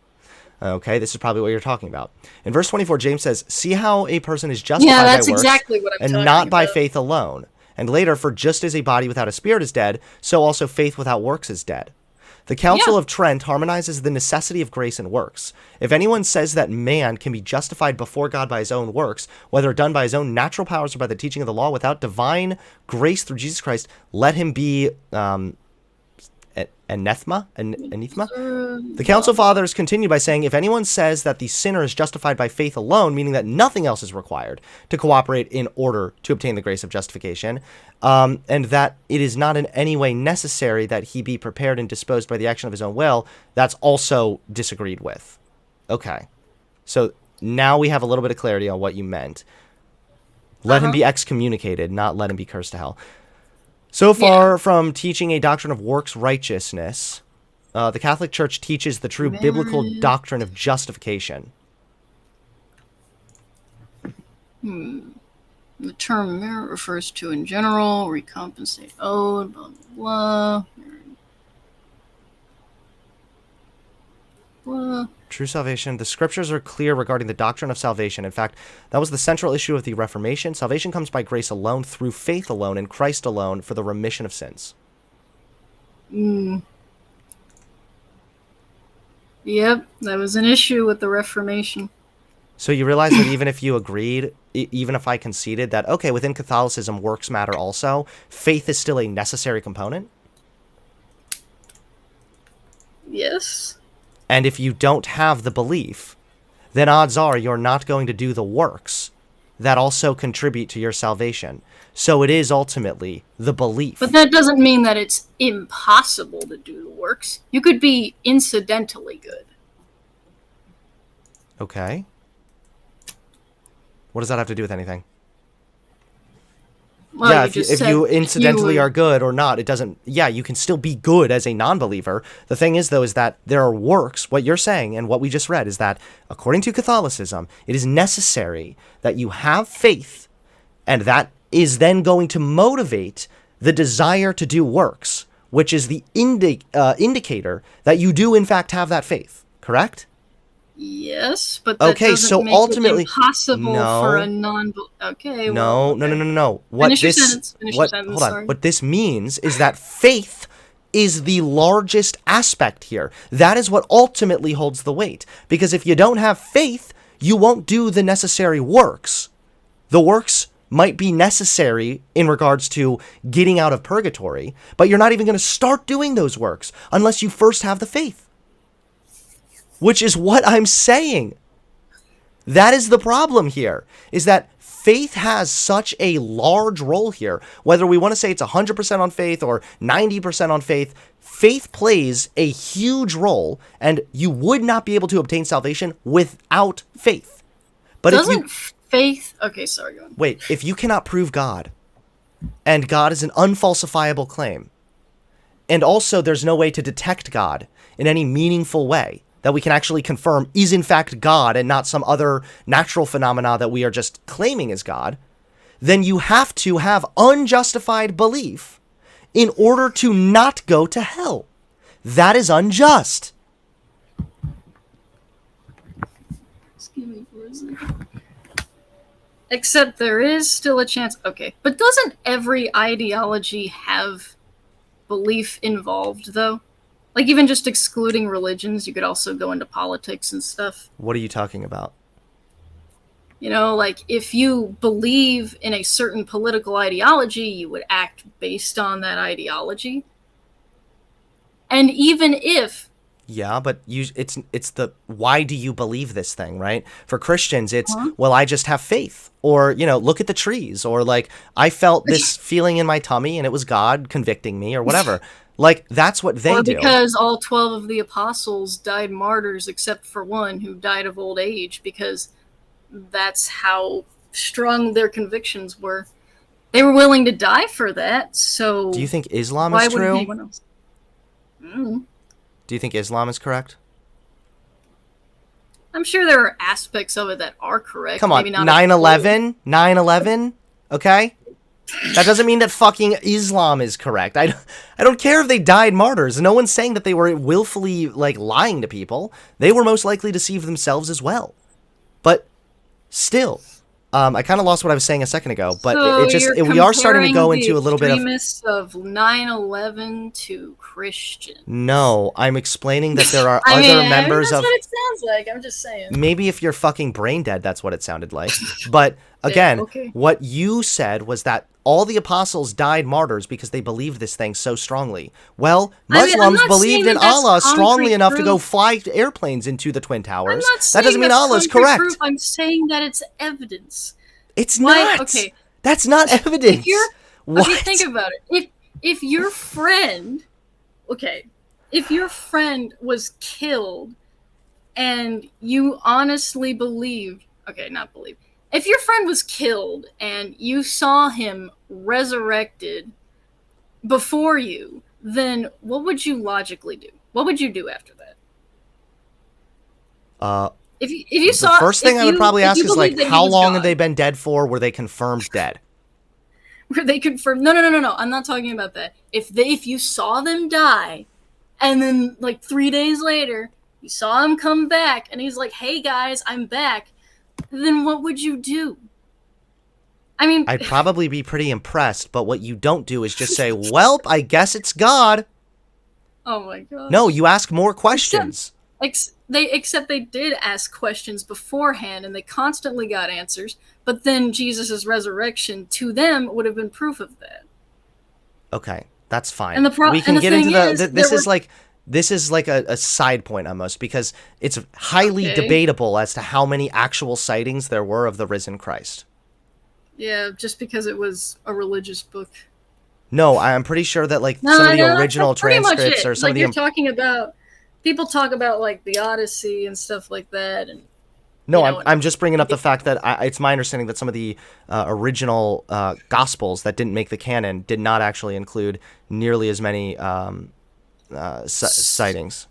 Okay, this is probably what you're talking about. In verse 24, James says, "See how a person is justified Yeah, by that's works, exactly what I'm and talking not by about. faith alone." And later, "For just as a body without a spirit is dead, so also faith without works is dead." The Council Yeah. of Trent harmonizes the necessity of grace and works. If anyone says that man can be justified before God by his own works, whether done by his own natural powers or by the teaching of the law, without divine grace through Jesus Christ, let him be, and anathema. The Council Fathers continue by saying, if anyone says that the sinner is justified by faith alone, meaning that nothing else is required to cooperate in order to obtain the grace of justification, and that it is not in any way necessary that he be prepared and disposed by the action of his own will, that's also disagreed with. Okay. So now we have a little bit of clarity on what you meant. Let him be excommunicated, not let him be cursed to hell. So far from teaching a doctrine of works righteousness, the Catholic Church teaches the true biblical doctrine of justification. The term merit refers to, in general, recompensate owed, blah, blah, blah. True salvation. The scriptures are clear regarding the doctrine of salvation. In fact, that was the central issue of the Reformation. Salvation comes by grace alone, through faith alone, in Christ alone, for the remission of sins. Yep, that was an issue with the Reformation. So you realize that even if you agreed, even if I conceded that, okay, within Catholicism, works matter also, faith is still a necessary component? Yes. And if you don't have the belief, then odds are you're not going to do the works that also contribute to your salvation. So it is ultimately the belief. But that doesn't mean that it's impossible to do the works. You could be incidentally good. Okay. What does that have to do with anything? Well, yeah, if you incidentally are good or not, it doesn't... Yeah, you can still be good as a non-believer. The thing is, though, is that there are works. What you're saying and what we just read is that, according to Catholicism, it is necessary that you have faith, and that is then going to motivate the desire to do works, which is the indicator that you do, in fact, have that faith. Correct? Yes, but that okay, doesn't so make ultimately, it impossible for a non. Okay. No. Finish your sentence. Hold on. What this means is that faith is the largest aspect here. That is what ultimately holds the weight. Because if you don't have faith, you won't do the necessary works. The works might be necessary in regards to getting out of purgatory, but you're not even going to start doing those works unless you first have the faith. Which is what I'm saying. That is the problem here, is that faith has such a large role here. Whether we want to say it's 100% on faith or 90% on faith, faith plays a huge role, and you would not be able to obtain salvation without faith. But doesn't faith... Okay, sorry, go on. Wait, if you cannot prove God, and God is an unfalsifiable claim, and also there's no way to detect God in any meaningful way, that we can actually confirm is in fact God and not some other natural phenomena that we are just claiming is God, then you have to have unjustified belief in order to not go to hell. That is unjust. Excuse me for a second. Except there is still a chance. Okay, but doesn't every ideology have belief involved, though? Like, even just excluding religions, you could also go into politics and stuff. What are you talking about? You know, like, if you believe in a certain political ideology, you would act based on that ideology. And even if... Yeah, but it's the why do you believe this thing, right? For Christians, it's, well, I just have faith. Or, you know, look at the trees. Or, like, I felt this feeling in my tummy and it was God convicting me or whatever. Like, that's what they do. Or because all 12 of the apostles died martyrs except for one who died of old age, because that's how strong their convictions were. They were willing to die for that, so... Do you think Islam is true? Why wouldn't anyone else? Do you think Islam is correct? I'm sure there are aspects of it that are correct. Come on, maybe not 9/11? 9/11? Okay? That doesn't mean that fucking Islam is correct. I don't care if they died martyrs. No one's saying that they were willfully, like, lying to people. They were most likely deceived themselves as well. But still, I kind of lost what I was saying a second ago. But so we are starting to go into a little bit of... extremists of 9/11 to Christian. No, I'm explaining that there are other members that's of... what it sounds like. I'm just saying. Maybe if you're fucking brain dead, that's what it sounded like. But again, what you said was that all the apostles died martyrs because they believed this thing so strongly. Well, I mean, I'm Muslims not believed saying in that that's Allah strongly concrete enough to go proof. fly airplanes into the Twin Towers. I'm not saying That doesn't mean that's Allah's concrete correct. proof. I'm saying that it's evidence. It's Why- not. okay. That's not evidence. If you're What? okay, think about it. If your friend, if your friend was killed, and you honestly believed, not believe, if your friend was killed and you saw him resurrected before you, then what would you logically do? What would you do after that? If you saw The first thing I would probably ask is, like, how long have they? they been dead for? Were they confirmed dead? Where they confirm? No. I'm not talking about that. If you saw them die, and then like 3 days later you saw him come back, and he's like, "Hey guys, I'm back," then what would you do? I mean, I'd probably be pretty impressed, but what you don't do is just say, "Welp, I guess it's God." oh my god. No, you ask more questions. Except they did ask questions beforehand, and they constantly got answers. But then Jesus' resurrection to them would have been proof of that. Okay, that's fine. And we can get into thing the. This is like a side point almost, because it's highly debatable as to how many actual sightings there were of the risen Christ. Yeah, just because it was a religious book. No, I'm pretty sure that some of the original that's pretty much transcripts it. or some like of the you're talking about. People talk about like the Odyssey and stuff like that, and No, you know, I'm just bringing up the fact that it's my understanding that some of the original Gospels that didn't make the canon did not actually include nearly as many sightings.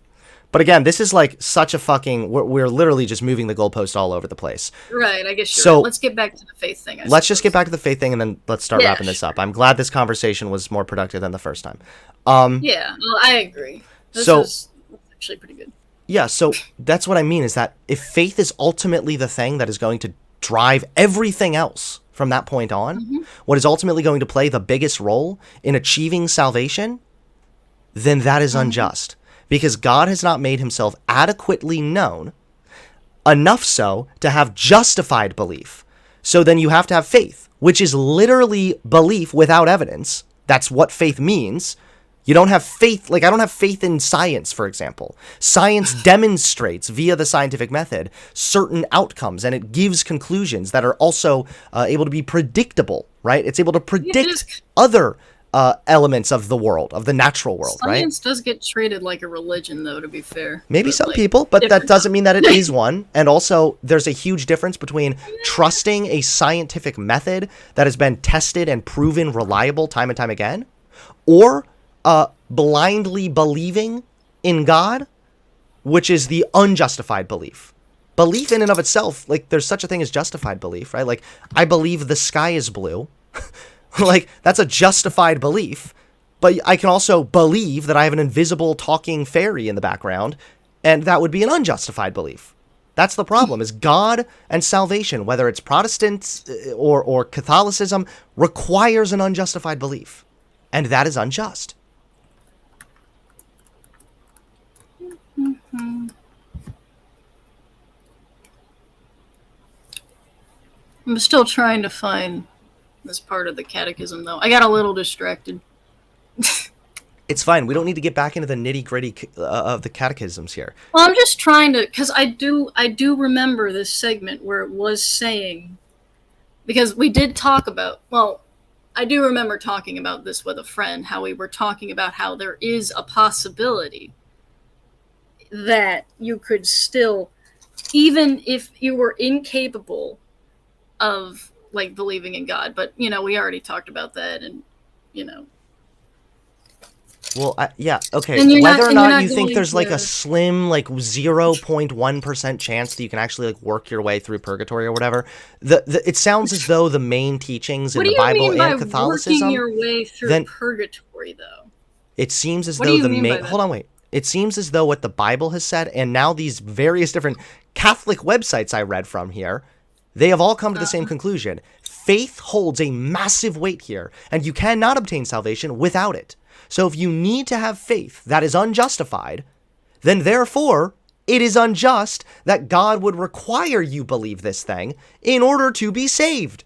But again, this is like such a fucking... We're literally just moving the goalpost all over the place. Right, I guess you're So, right. Let's get back to the faith thing. Let's just get back to the faith thing, and then let's start Yeah, wrapping this up. I'm glad this conversation was more productive than the first time. Yeah, well, I agree. This So- is actually pretty good. Yeah, so that's what I mean, is that if faith is ultimately the thing that is going to drive everything else from that point on, what is ultimately going to play the biggest role in achieving salvation, then that is unjust. Because God has not made himself adequately known, enough so to have justified belief. So then you have to have faith, which is literally belief without evidence. That's what faith means. You don't have faith, like I don't have faith in science, for example. Science demonstrates via the scientific method certain outcomes, and it gives conclusions that are also able to be predictable, right? It's able to predict other elements of the world, of the natural world, right? Science does get treated like a religion, though, to be fair. Maybe But, some like, people, but that different doesn't mean that it is one. And also, there's a huge difference between trusting a scientific method that has been tested and proven reliable time and time again, or blindly believing in God, which is the unjustified belief. Belief in and of itself, like there's such a thing as justified belief, right? Like I believe the sky is blue. Like that's a justified belief. But I can also believe that I have an invisible talking fairy in the background, and that would be an unjustified belief. That's the problem, is God and salvation, whether it's Protestant or Catholicism, requires an unjustified belief. And that is unjust. I'm still trying to find this part of the catechism, though. I got a little distracted. It's fine. We don't need to get back into the nitty-gritty of the catechisms here. Well, I'm just trying to, because I do remember this segment where it was saying, because we did talk about, well, I do remember talking about this with a friend, how we were talking about how there is a possibility that you could still, even if you were incapable of, like, believing in God, but, you know, we already talked about that, and, you know. Well, yeah, okay. And Whether or not not you think going there's like to- a slim, like 0.1% chance that you can actually like work your way through purgatory or whatever, it sounds as though the main teachings in What do the you Bible mean by and Catholicism, working your way through then- purgatory, though? it seems as What do though you the mean by main that? hold on, wait. It seems as though what the Bible has said, and now these various different Catholic websites I read from here, they have all come to the same conclusion. Faith holds a massive weight here, and you cannot obtain salvation without it. So if you need to have faith that is unjustified, then therefore it is unjust that God would require you believe this thing in order to be saved.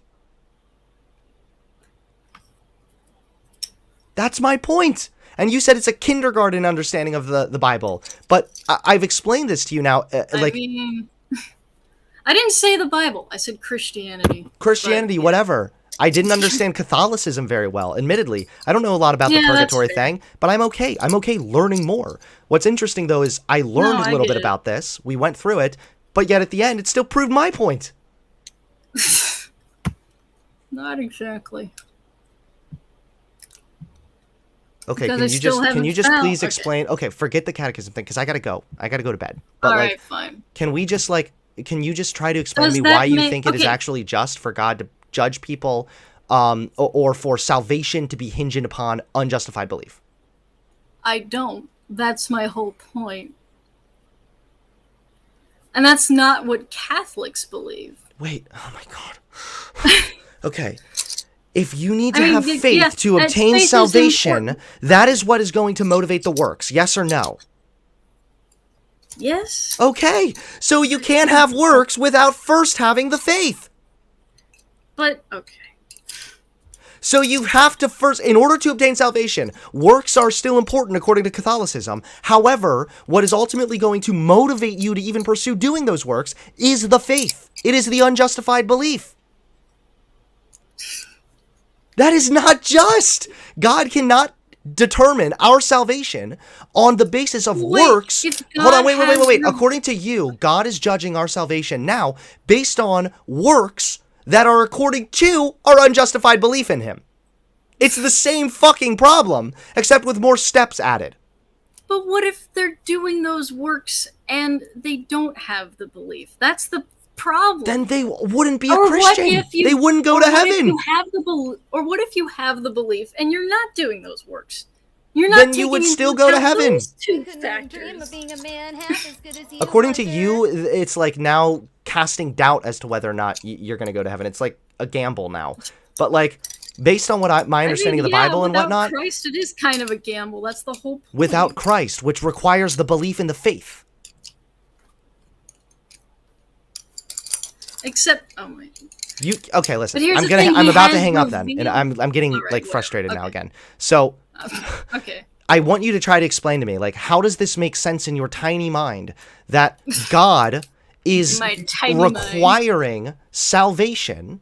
That's my point. And you said it's a kindergarten understanding of the Bible. But I've explained this to you now. I mean, I didn't say the Bible. I said Christianity. Christianity, but, whatever. I didn't understand Catholicism very well, admittedly. I don't know a lot about the purgatory thing, but I'm okay. I'm okay learning more. What's interesting, though, is I learned a little bit about this. We went through it, but yet at the end, it still proved my point. Not exactly. Okay, Because can you just please explain? Okay, forget the catechism thing because I gotta go. I gotta go to bed. But all right, fine. Can you just try to explain to me why you think it is actually just for God to judge people, or for salvation to be hinged upon unjustified belief? I don't. That's my whole point. And that's not what Catholics believe. Wait, oh my God. Okay. If you need to have faith to obtain salvation, that is what is going to motivate the works. Yes or no? Yes. Okay. So you can't have works without first having the faith. But, okay. So you have to first, in order to obtain salvation, works are still important according to Catholicism. However, what is ultimately going to motivate you to even pursue doing those works is the faith. It is the unjustified belief. That is not just. God cannot determine our salvation on the basis of works. Hold on, wait. According to you, God is judging our salvation now based on works that are according to our unjustified belief in him. It's the same fucking problem, except with more steps added. But what if they're doing those works and they don't have the belief? That's the problem. Then they wouldn't be a Christian. They wouldn't go to heaven. Or what if you have the belief and you're not doing those works? You're not. Then you would still go to heaven. According to you, it's like now casting doubt as to whether or not you're going to go to heaven. It's like a gamble now. But like, based on what my understanding of the Bible and whatnot, without Christ, it is kind of a gamble. That's the whole point. Without Christ, which requires the belief in the faith. Except, oh my. Okay, listen. I'm about to hang up then, and I'm getting frustrated now again. So, okay. I want you to try to explain to me, like, how does this make sense in your tiny mind that God is requiring salvation,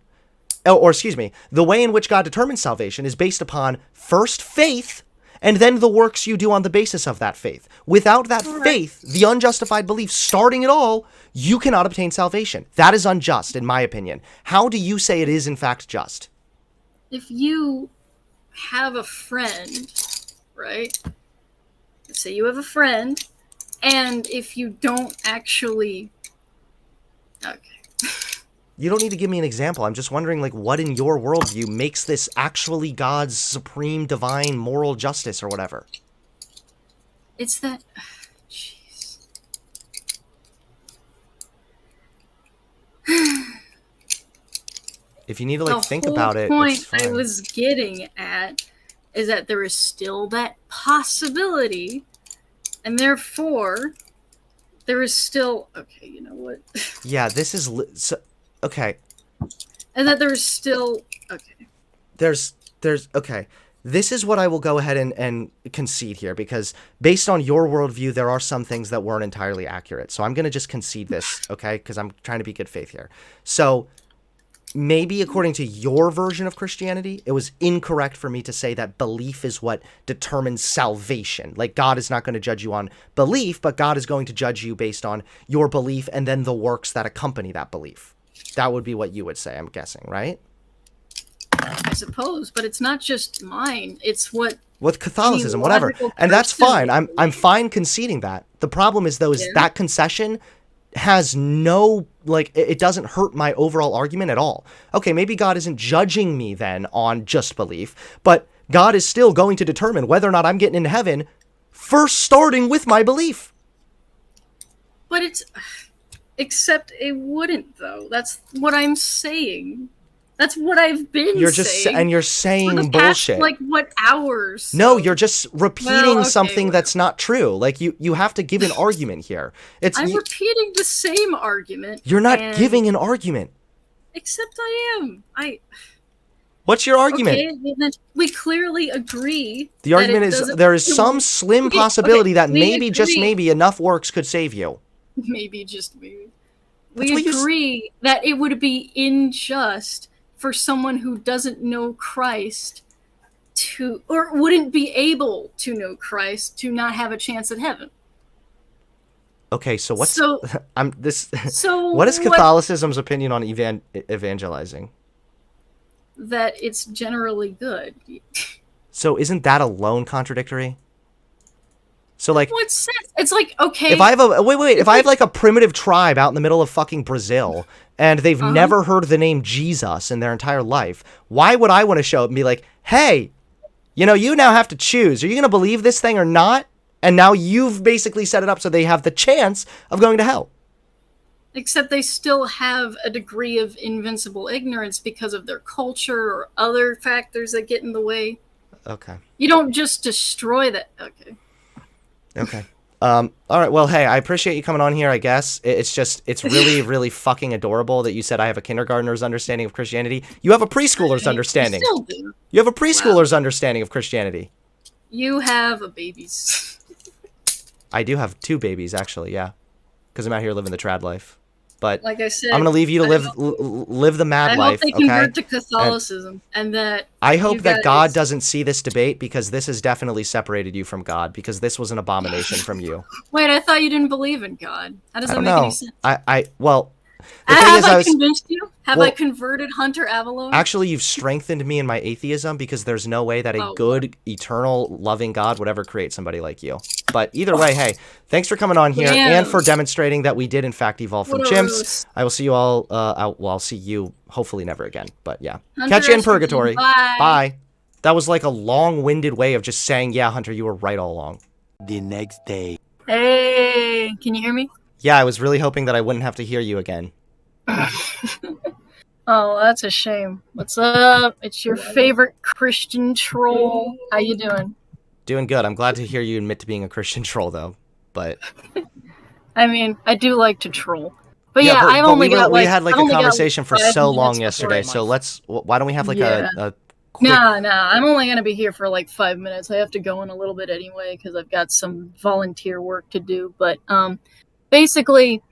or excuse me, the way in which God determines salvation is based upon first faith, and then the works you do on the basis of that faith. Without that faith, the unjustified belief starting it all, you cannot obtain salvation. That is unjust, in my opinion. How do you say it is, in fact, just? If you have a friend, right? Let's say you have a friend, and if you don't actually... Okay. You don't need to give me an example. I'm just wondering, like, what in your worldview makes this actually God's supreme, divine, moral justice or whatever? It's that... Jeez. If you need to, like, think about it, the whole it's point fine. I was getting at is that there is still that possibility, and therefore, there is still... Okay, you know what? Yeah, this is... Okay. And that there's still... Okay. There's... Okay. This is what I will go ahead and concede here, because based on your worldview, there are some things that weren't entirely accurate. So I'm going to just concede this, okay? Because I'm trying to be good faith here. So maybe according to your version of Christianity, it was incorrect for me to say that belief is what determines salvation. Like, God is not going to judge you on belief, but God is going to judge you based on your belief and then the works that accompany that belief. That would be what you would say, I'm guessing, right? I suppose, but it's not just mine. It's what... With Catholicism, whatever. And that's fine. I'm fine conceding that. The problem is, though, is that concession has no, like, it doesn't hurt my overall argument at all. Okay, maybe God isn't judging me then on just belief, but God is still going to determine whether or not I'm getting into heaven, first starting with my belief. But it's... Except it wouldn't, though. That's what I'm saying. That's what I've been saying. And you're saying for the bullshit. Past, like, what, hours? No, you're just repeating something that's not true. Like, you have to give an argument here. I'm repeating the same argument. You're not giving an argument. Except I am. What's your argument? Okay, then we clearly agree. The argument is there is some slim possibility that maybe, just maybe, enough works could save you. Maybe, just maybe. That's We what you agree that it would be unjust for someone who doesn't know Christ to, or wouldn't be able to know Christ, to not have a chance at heaven. Okay, so what's So, So what is Catholicism's opinion on evangelizing? That it's generally good. So isn't that alone contradictory? So like, What sense? It's like, okay, if I have a if I have like a primitive tribe out in the middle of fucking Brazil and they've never heard the name Jesus in their entire life, why would I want to show up and be like, hey, you know, you now have to choose. Are you going to believe this thing or not? And now you've basically set it up so they have the chance of going to hell. except they still have a degree of invincible ignorance because of their culture or other factors that get in the way. Okay. You don't just destroy that. Okay. All right. Well, hey, I appreciate you coming on here, I guess. It's really, really fucking adorable that you said I have a kindergartner's understanding of Christianity. You have a preschooler's understanding. You still do. You have a preschooler's understanding of Christianity. You have a baby's. I do have 2 babies, actually, yeah. Because I'm out here living the trad life. But Like I said, I'm going to leave you to live the mad life, I hope they convert to Catholicism, and that I hope you that guys- God doesn't see this debate, because this has definitely separated you from God, because this was an abomination from you. Wait, I thought you didn't believe in God. How does I that don't make know. any sense? Well, the thing Have is, I convinced you? Have well, I converted Hunter Avallone? actually, you've strengthened me in my atheism, because there's no way that a good, eternal, loving God would ever create somebody like you. But either way, hey, thanks for coming on here and for demonstrating that we did, in fact, evolve from chimps. I will see you all, I'll see you hopefully never again. But yeah, catch you in purgatory. Bye. That was like a long-winded way of just saying, yeah, Hunter, you were right all along. The next day. Hey, can you hear me? Yeah, I was really hoping that I wouldn't have to hear you again. Oh, that's a shame. What's up? It's your favorite Christian troll. How you doing? Doing good. I'm glad to hear you admit to being a Christian troll, though. But I mean, I do like to troll. But yeah, I've only got we had like I've a only got, conversation for 5 so minutes long before yesterday. So why don't we have like a quick... Nah, I'm only gonna be here for like 5 minutes. I have to go in a little bit anyway because I've got some volunteer work to do. But basically,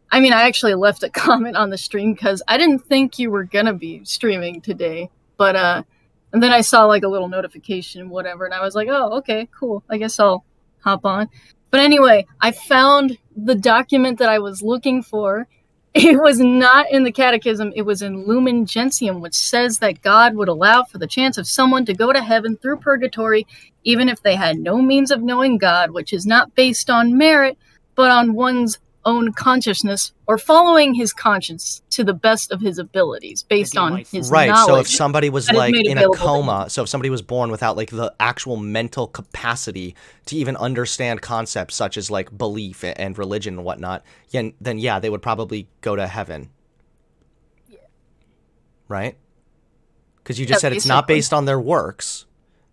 I mean, I actually left a comment on the stream because I didn't think you were gonna be streaming today. But and then I saw like a little notification, whatever, and I was like, oh, okay, cool. I guess I'll hop on. But anyway, I found the document that I was looking for. It was not in the Catechism. It was in Lumen Gentium, which says that God would allow for the chance of someone to go to heaven through purgatory, even if they had no means of knowing God, which is not based on merit, but on one's own consciousness or following his conscience to the best of his abilities based on his knowledge. So if somebody was like in a available to coma, so if somebody was born without like the actual mental capacity to even understand concepts such as like belief and religion and whatnot, then yeah, they would probably go to heaven. Yeah. Right? Because you just said it's not based on their works,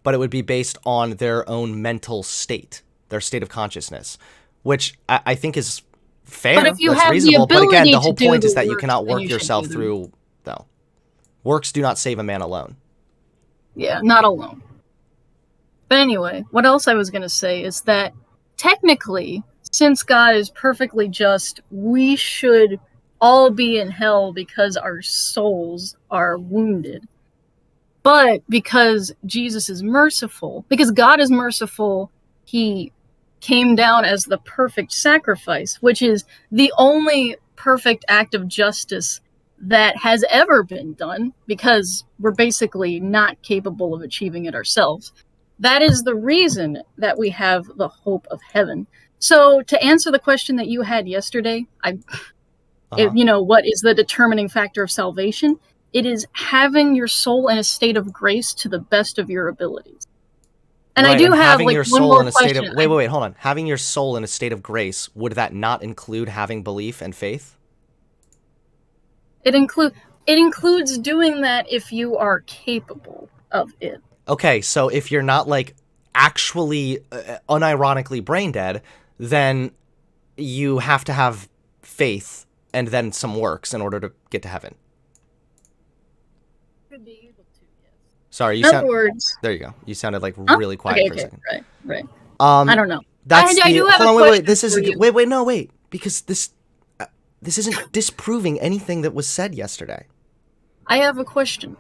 but it would be based on their own mental state, their state of consciousness, which I think is fair. But if you that's have reasonable. the But again, the ability whole to do point the is that you work, cannot then work you should yourself do them. through, though. Works do not save a man alone. Yeah, not alone. But anyway, what else I was going to say is that technically, since God is perfectly just, we should all be in hell because our souls are wounded. But because Jesus is merciful, because God is merciful, he came down as the perfect sacrifice, which is the only perfect act of justice that has ever been done, because we're basically not capable of achieving it ourselves. That is the reason that we have the hope of heaven. So to answer the question that you had yesterday, what is the determining factor of salvation? It is having your soul in a state of grace to the best of your abilities. And I do have having like your one soul more in a state question. of wait, hold on. Having your soul in a state of grace, would that not include having belief and faith? It includes doing that if you are capable of it. Okay, so if you're not like actually unironically brain dead, then you have to have faith and then some works in order to get to heaven. could be able to, yes. Sorry, you In sound. other words, There you go. You sounded like huh? really quiet Okay, for a second. right. I don't know. That's I do have a hold on, question wait. This is for you. wait, because this isn't disproving anything that was said yesterday. I have a question.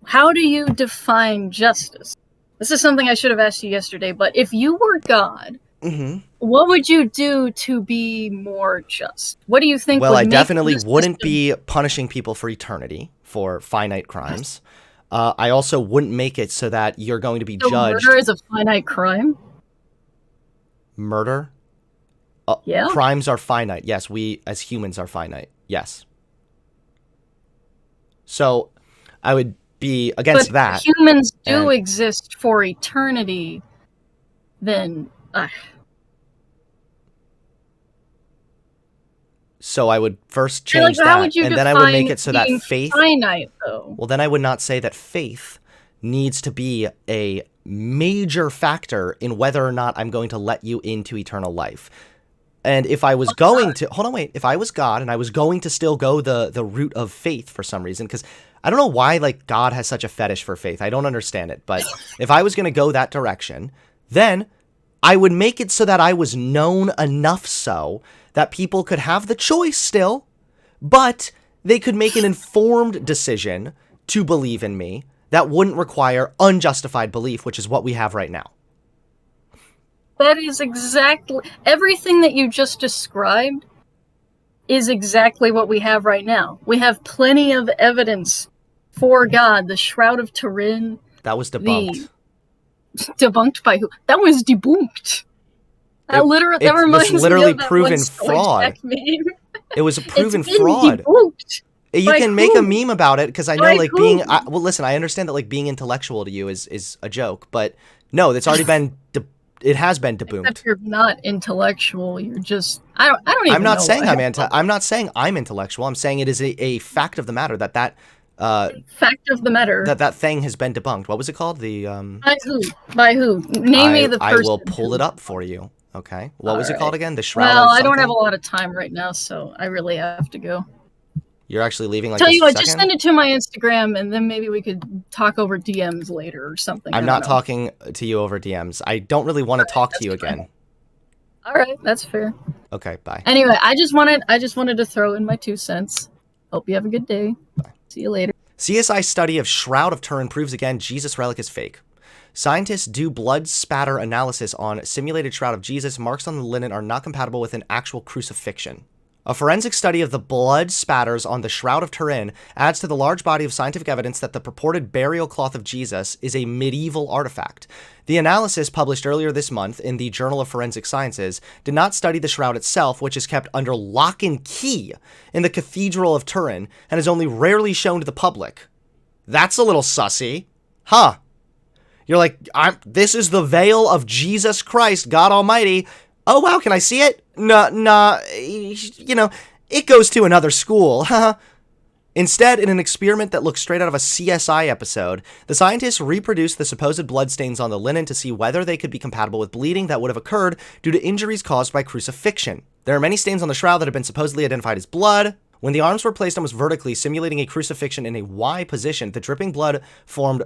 How do you define justice? This is something I should have asked you yesterday, but if you were God, what would you do to be more just? What do you think Well, would I make definitely the wouldn't system- be punishing people for eternity for finite crimes. I also wouldn't make it so that you're going to be So judged. murder is a finite crime? Murder? Yeah. Crimes are finite. Yes, we as humans are finite. Yes. So I would be against But that. humans do and- exist for eternity, then So I would first like, change how that, would you and then I would make define it so that being faith. finite, though? Well, then I would not say that faith needs to be a major factor in whether or not I'm going to let you into eternal life. And if I was going to hold on, wait, if I was God and I was going to still go the route of faith for some reason, because I don't know why like God has such a fetish for faith. I don't understand it. But if I was going to go that direction, then I would make it so that I was known enough so that people could have the choice still, but they could make an informed decision to believe in me that wouldn't require unjustified belief, which is what we have right now. That is exactly everything that you just described is exactly what we have right now. We have plenty of evidence for God. The Shroud of Turin, That was debunked. debunked by who? That was debunked. That It reminds was literally me of that proven one Soy fraud. Jack meme. It was a proven It's been fraud. debunked. You By can make a who? meme about it because I know By like who? being well. Listen, I understand that like being intellectual to you is a joke, but no, it's already been it has been debunked. Except you're not intellectual. You're just I don't even. I'm not know saying what- I'm not saying I'm intellectual. I'm saying it is a fact of the matter that Fact of the matter. that thing has been debunked. What was it called? The By who? By who? Name me the person. I will pull it up for you. Okay. What was it called again? The Shroud Well, of I don't have a something? lot of time right now, so I really have to go. You're actually leaving like Tell this you what, second? just send it to my Instagram, and then maybe we could talk over DMs later or something. I'm I not don't know. talking to you over DMs. I don't really want to talk to you that's fine. again. All right, that's fair. Okay, bye. Anyway, I just wanted to throw in my 2 cents. Hope you have a good day. See you later. CSI study of Shroud of Turin proves again Jesus relic is fake. Scientists do blood spatter analysis on simulated Shroud of Jesus. Marks on the linen are not compatible with an actual crucifixion. A forensic study of the blood spatters on the Shroud of Turin adds to the large body of scientific evidence that the purported burial cloth of Jesus is a medieval artifact. The analysis, published earlier this month in the Journal of Forensic Sciences, did not study the shroud itself, which is kept under lock and key in the Cathedral of Turin and is only rarely shown to the public. That's a little sussy. Huh. You're like, this is the veil of Jesus Christ, God Almighty. Oh, wow, can I see it? Nah, you know, it goes to another school. Instead, in an experiment that looks straight out of a CSI episode, the scientists reproduced the supposed bloodstains on the linen to see whether they could be compatible with bleeding that would have occurred due to injuries caused by crucifixion. There are many stains on the shroud that have been supposedly identified as blood. When the arms were placed almost vertically, simulating a crucifixion in a Y position, the dripping blood formed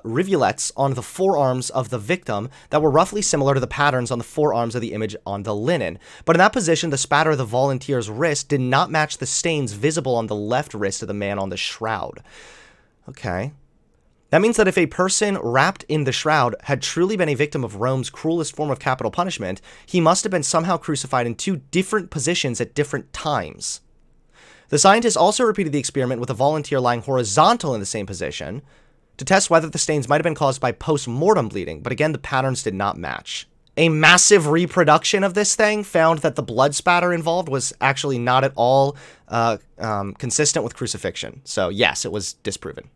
rivulets on the forearms of the victim that were roughly similar to the patterns on the forearms of the image on the linen. But in that position, the spatter of the volunteer's wrist did not match the stains visible on the left wrist of the man on the shroud. Okay. That means that if a person wrapped in the shroud had truly been a victim of Rome's cruelest form of capital punishment, he must have been somehow crucified in 2 different positions at different times. The scientists also repeated the experiment with a volunteer lying horizontal in the same position to test whether the stains might have been caused by post-mortem bleeding, but again, the patterns did not match. A massive reproduction of this thing found that the blood spatter involved was actually not at all consistent with crucifixion. So yes, it was disproven.